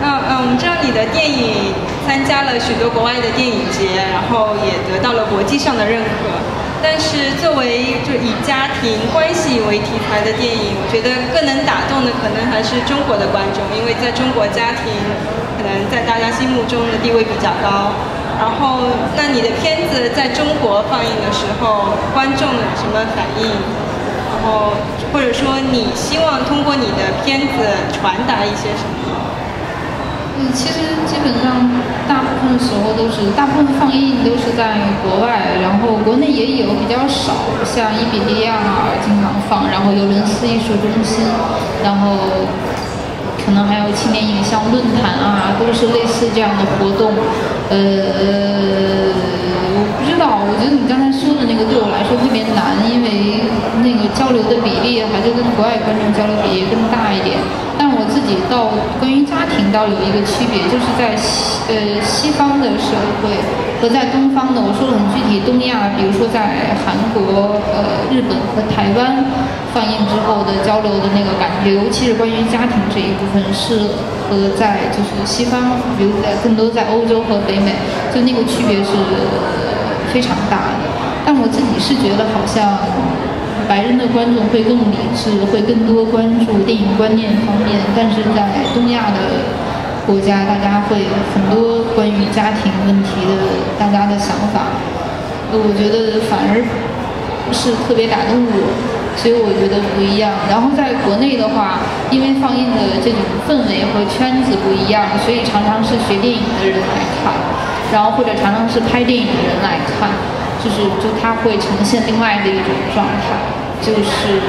我们知道你的电影参加了许多国外的电影节，然后也得到了国际上的认可。但是作为就以家庭关系为题材的电影，我觉得更能打动的可能还是中国的观众，因为在中国家庭可能在大家心目中的地位比较高。然后，那你的片子在中国放映的时候，观众有什么反应？然后或者说你希望通过你的片子传达一些什么？其实基本上大部分时候大部分放映都是在国外，然后国内也有比较少，像伊比利亚啊经常放，然后尤伦斯艺术中心，然后可能还有青年影像论坛啊，都是类似这样的活动。我不知道，我觉得你刚才说的那个对我来说特别难，因为那个交流的比例还是跟国外观众交流比例更大一点。但我自己关于家庭倒有一个区别，就是在西方的社会和在东方的，我说的很具体，东亚，比如说在韩国、日本和台湾放映之后的交流的那个感觉，尤其是关于家庭这一部分，是和在就是西方，比如更多在欧洲和北美，就那个区别是非常大的。但我自己是觉得好像白人的观众会更理智，会更多关注电影观念方面，但是在东亚的国家，大家会很多关于家庭问题的大家的想法，我觉得反而不是特别打动我，所以我觉得不一样。然后在国内的话，因为放映的这种氛围和圈子不一样，所以常常是学电影的人来看，然后或者常常是拍电影的人来看。就它会呈现另外的一种状态，就是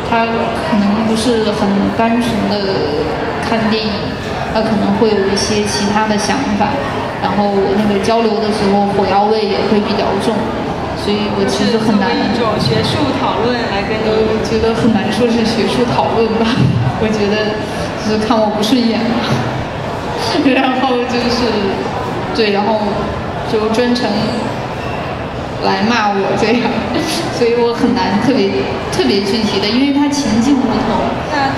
它可能不是很单纯的看电影，它可能会有一些其他的想法，然后那个交流的时候火药味也会比较重，所以我其实很难。一种学术讨论来跟你，我觉得很难说是学术讨论吧，我觉得就是看我不顺眼吧，然后对，然后就专程来骂我这样，所以我很难特别具体的，因为它情境不同，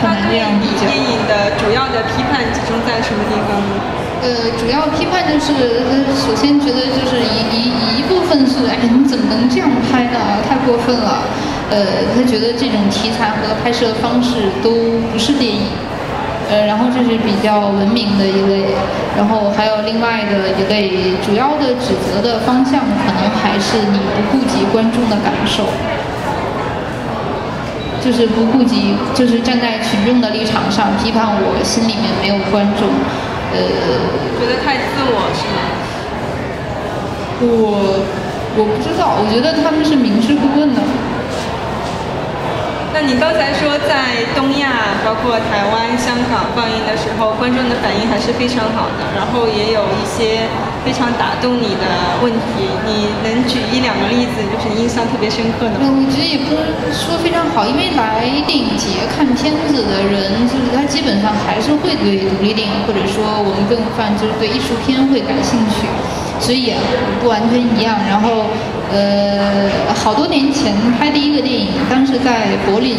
很难这样比较。那他对电影的主要的批判集中在什么地方呢？主要批判就是首先觉得就是一部分是你怎么能这样拍呢？太过分了。他觉得这种题材和拍摄方式都不是电影。然后这是比较文明的一类，然后还有另外的一类，主要的指责的方向可能还是你不顾及观众的感受，就是不顾及，就是站在群众的立场上批判我心里面没有观众，觉得太自我是吗？我不知道，我觉得他们是明知故问的。那你刚才说在东亚，包括台湾、香港放映的时候，观众的反应还是非常好的，然后也有一些非常打动你的问题，你能举1-2个例子，就是你印象特别深刻的吗？我觉得也不能说非常好，因为来电影节看片子的人，就是他基本上还是会对独立电影，或者说我们更泛就是对艺术片会感兴趣，所以也不完全一样。然后好多年前拍第一个电影，当时在柏林，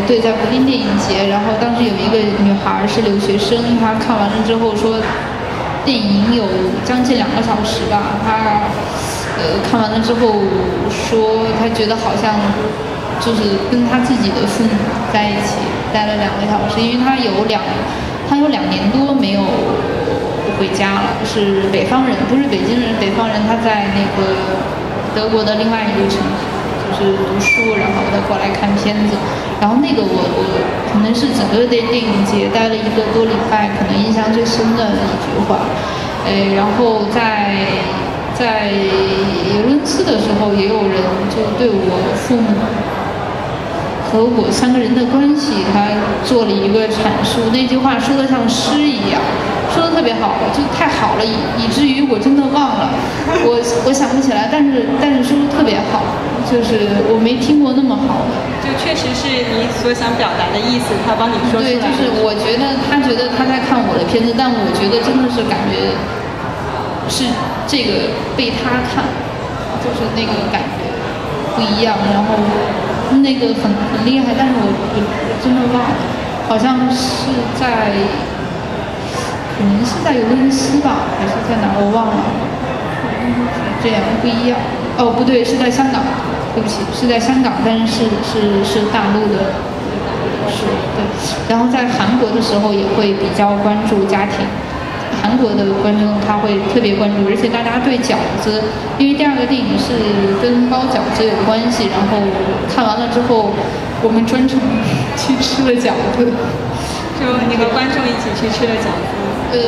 对，在柏林电影节，然后当时有一个女孩是留学生，她看完了之后说，电影有将近2个小时吧，她看完了之后说，她觉得好像就是跟她自己的父母在一起待了2个小时，因为她有2年多没有回家了，是北方人，不是北京人，北方人，他在那个德国的另外一个城市，就是读书，然后他过来看片子，然后那个我可能是整个电影节待了1个多礼拜，可能印象最深的一句话，然后在尤伦斯的时候，也有人就对我父母和我3个人的关系，他做了一个阐述，那句话说的像诗一样。说的特别好，就太好了，以至于我真的忘了，我想不起来，但是说的特别好，就是我没听过那么好的。就确实是你所想表达的意思，他帮你说出来。对，就是我觉得他觉得他在看我的片子，但我觉得真的是感觉是这个被他看，就是那个感觉不一样，然后那个很厉害，但是我真的忘了，好像是在。可能是在尤伦斯吧，还是在哪我忘了。这样不一样。哦，不对，是在香港。对不起，是在香港，但是大陆的。是对。然后在韩国的时候也会比较关注家庭。韩国的观众他会特别关注，而且大家对饺子，因为第二个电影是跟包饺子有关系，然后看完了之后，我们专程去吃了饺子。就你和观众一起去吃了饺子？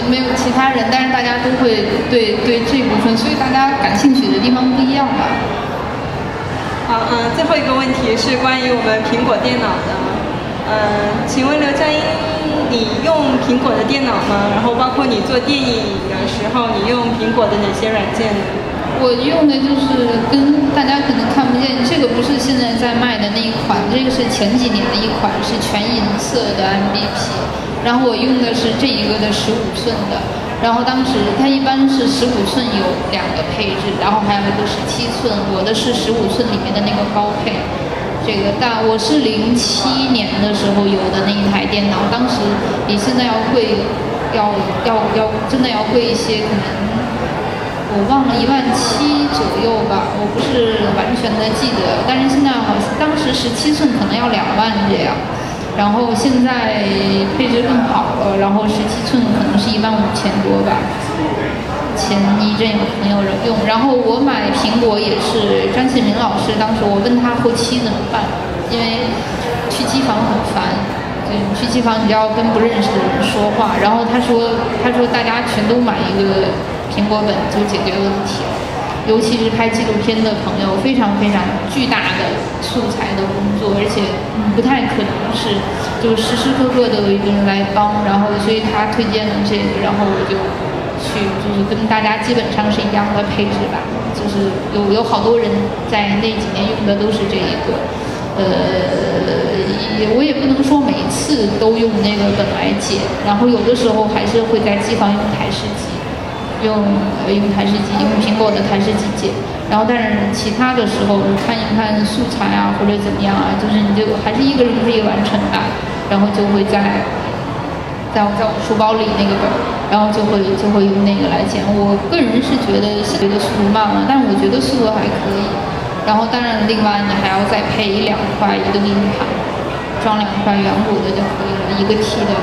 没有其他人，但是大家都会对这部分，所以大家感兴趣的地方不一样吧。好，最后一个问题是关于我们苹果电脑的。请问刘佳音，你用苹果的电脑吗？然后包括你做电影的时候，你用苹果的哪些软件呢？我用的就是跟大家可能看不见，这个不是现在在卖的那一款，这个是前几年的一款，是全银色的 MVP。然后我用的是这一个的15寸的，然后当时它一般是15寸有2个配置，然后还有一个17寸，我的是15寸里面的那个高配。这个我是07年的时候有的那一台电脑，当时比现在要贵，要真的要贵一些，可能我忘了17000左右吧，我不是完全的记得，但是现在好像当时17寸可能要2万这样，然后现在配置更好了，然后17寸可能是15000多吧。前一阵有朋友用，然后我买苹果也是张信明老师，当时我问他后期怎么办，因为去机房很烦，去机房你就要跟不认识的人说话，然后他说大家全都买一个苹果本就解决问题了，尤其是拍纪录片的朋友，非常非常巨大的素材的工作，而且不太可能是就时时刻刻都有一个人来帮，然后所以他推荐了这个，然后我就就是跟大家基本上是一样的配置吧，就是有好多人在那几年用的都是这一个，我也不能说每次都用那个本来解，然后有的时候还是会在机房用台式机，用台式机，用苹果的台式机解，然后但是其他的时候看一看素材啊或者怎么样啊，就是你就还是一个人可以完成的，然后就会在我书包里那个本，然后就会用那个来剪。我个人是觉得速度慢了，但我觉得速度还可以。然后当然另外你还要再配1-2块移动硬盘，装2块远古的就可以了，1个T的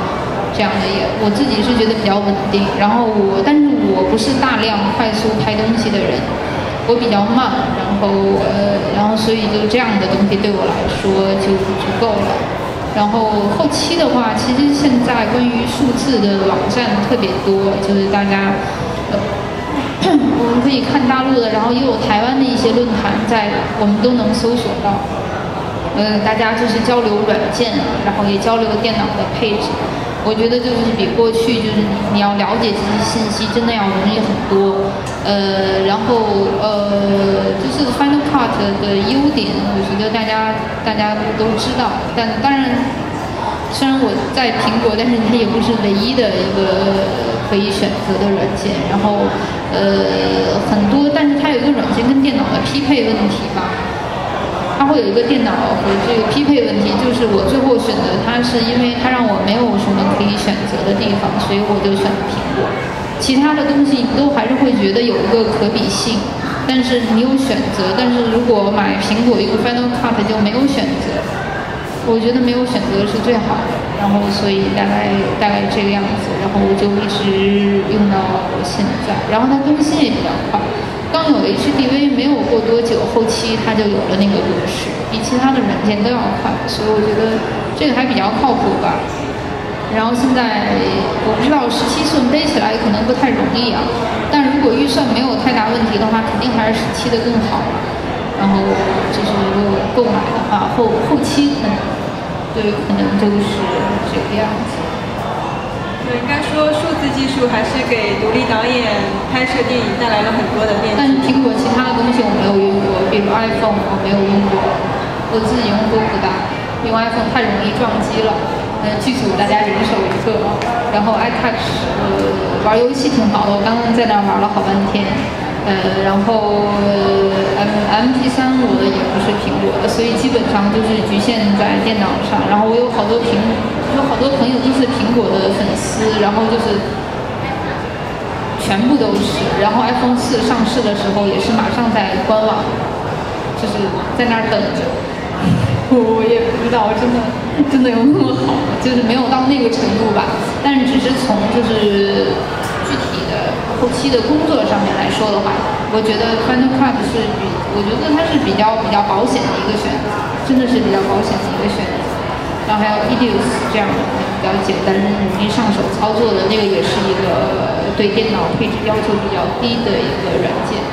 这样的也，我自己是觉得比较稳定。然后但是我不是大量快速拍东西的人，我比较慢，然后所以就这样的东西对我来说就足够了。然后后期的话，其实现在关于数字的网站特别多，就是大家，我们可以看大陆的，然后也有台湾的一些论坛我们都能搜索到。大家就是交流软件，然后也交流电脑的配置。我觉得就是比过去就是你要了解这些信息真的要容易很多。然后就是 Final Cut 的优点，我觉得大家都知道。但当然，虽然我在苹果，但是它也不是唯一的一个可以选择的软件。然后很多，但是它有一个软件跟电脑的匹配问题吧。它会有一个电脑和这个匹配问题，就是我最后选择它是因为它让我没有什么可以选择的地方，所以我就选了苹果。其他的东西你都还是会觉得有一个可比性，但是你有选择。但是如果买苹果用 Final Cut 就没有选择，我觉得没有选择是最好的。然后所以大概这个样子，然后我就一直用到现在。然后它更新也比较快。刚有 HDV 没有过多久，后期它就有了那个格式，比其他的软件都要快，所以我觉得这个还比较靠谱吧。然后现在我不知道17寸背起来可能不太容易啊，但如果预算没有太大问题的话，肯定还是17的更好。然后就是如果购买的话，后期可能就是这个样子。应该说数字技术还是给独立导演拍摄电影带来了很多的便利。但是苹果其他的东西我没有用过，比如 iPhone 我没有用过，我自己用都不大，用 iPhone 太容易撞击了。剧组大家人手一个，然后 iTouch 玩游戏挺好的，我刚刚在那玩了好半天。然后MP3 我的也不是苹果的，所以基本上就是局限在电脑上。然后我有好多朋友都是苹果的粉丝，然后就是全部都是。然后 iPhone 4上市的时候也是马上在官网，就是在那儿等着。我也不知道，真的有那么好，就是没有到那个程度吧。但是只是从就是具体的后期的工作上面来说的话，我觉得 Final Cut 我觉得它是比较保险的一个选择，真的是比较保险的一个选择。然后还有 Edius 这样的比较简单容易上手操作的那个，也是一个对电脑配置要求比较低的一个软件。